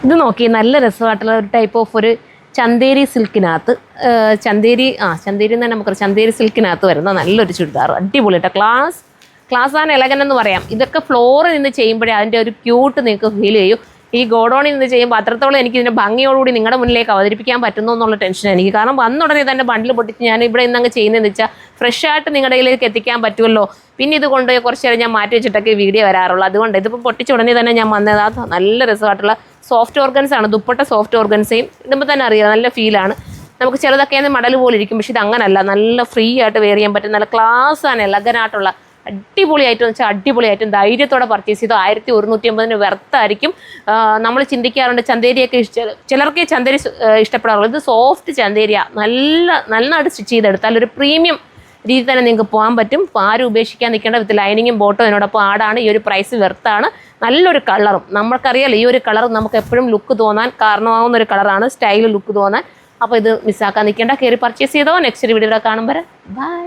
ഇത് നോക്കി നല്ല രസമായിട്ടുള്ള ഒരു ടൈപ്പ് ഓഫ് ഒരു ചന്തേരി സിൽക്കിനകത്ത് ചന്തേരി എന്ന് തന്നെ നമുക്ക് ചന്തേരി സിൽക്കിനകത്ത് വരുന്ന നല്ലൊരു ചുരിദാർ അടിപൊളി കേട്ടോ. ക്ലാസ് ആൻഡ് എലഗൻ എന്ന് പറയാം. ഇതൊക്കെ ഫ്ലോറിൽ നിന്ന് ചെയ്യുമ്പോഴേ അതിൻ്റെ ഒരു ക്യൂട്ട് നിങ്ങൾക്ക് ഫീൽ ചെയ്യും. ഈ ഗോഡൗണിൽ നിന്ന് ചെയ്യുമ്പോൾ അത്രത്തോളം എനിക്ക് ഇതിൻ്റെ ഭംഗിയോടുകൂടി നിങ്ങളുടെ മുന്നിലേക്ക് അവതരിപ്പിക്കാൻ പറ്റുന്നു എന്നുള്ള ടെൻഷൻ എനിക്ക്. കാരണം വന്നുടനെ തന്നെ ബണ്ടിൽ പൊട്ടിച്ച് ഞാൻ ഇവിടെ നിന്നങ്ങ് ചെയ്യുന്നതെന്ന് വെച്ചാൽ ഫ്രഷ് ആയിട്ട് നിങ്ങളുടെ കയ്യിലേക്ക് എത്തിക്കാൻ പറ്റുമല്ലോ. പിന്നെ ഇത് കൊണ്ട് കുറച്ച് നേരം ഞാൻ മാറ്റി വെച്ചിട്ടൊക്കെ വീഡിയോ വരാറുള്ളൂ. അതുകൊണ്ട് ഇതിപ്പോൾ പൊട്ടിച്ച ഉടനെ തന്നെ ഞാൻ വന്നത് അത് നല്ല രസമായിട്ടുള്ള സോഫ്റ്റ് ഓർഗൻസ് ആണ്. ദുപ്പട്ട സോഫ്റ്റ് ഓർഗൻസയും ഇടുമ്പോൾ തന്നെ അറിയാം നല്ല ഫീലാണ്. നമുക്ക് ചിലതൊക്കെ മടൽ പോലെ ഇരിക്കും, പക്ഷെ ഇത് അങ്ങനല്ല. നല്ല ഫ്രീ ആയിട്ട് വെയർ ചെയ്യാൻ പറ്റും. നല്ല ക്ലാസ് ആണ്, എലഗനായിട്ടുള്ള അടിപൊളിയായിട്ട് വെച്ചാൽ അടിപൊളിയായിട്ടും ധൈര്യത്തോടെ പർച്ചേസ് ചെയ്തു. 1150 വെർത്തായിരിക്കും. നമ്മൾ ചിന്തിക്കാറുണ്ട് ചന്തേരിയൊക്കെ ചിലർക്ക് ചന്തേരി ഇഷ്ടപ്പെടാറുള്ളൂ. ഇത് സോഫ്റ്റ് ചന്തേരിയ നന്നായിട്ട് സ്റ്റിച്ച് ചെയ്തെടുത്താൽ ഒരു പ്രീമിയം രീതി തന്നെ നിങ്ങൾക്ക് പോകാൻ പറ്റും. ആരും ഉപേക്ഷിക്കാൻ നിൽക്കേണ്ട വിത്ത് ലൈനിങ്ങും ബോട്ടും അതിനോടൊപ്പം ആടാണ്. ഈ ഒരു പ്രൈസ് വെർത്താണ്. നല്ലൊരു കളറും നമുക്കറിയാലോ, ഈ ഒരു കളർ നമുക്ക് എപ്പോഴും ലുക്ക് തോന്നാൻ കാരണമാകുന്ന ഒരു കളറാണ്, സ്റ്റൈൽ ലുക്ക് തോന്നാൻ. അപ്പോൾ ഇത് മിസ്സാക്കാൻ നിൽക്കേണ്ട, കയറി പർച്ചേസ് ചെയ്തോ. നെക്സ്റ്റ് വീഡിയോയിൽ കാണുമ്പോൾ ബൈ.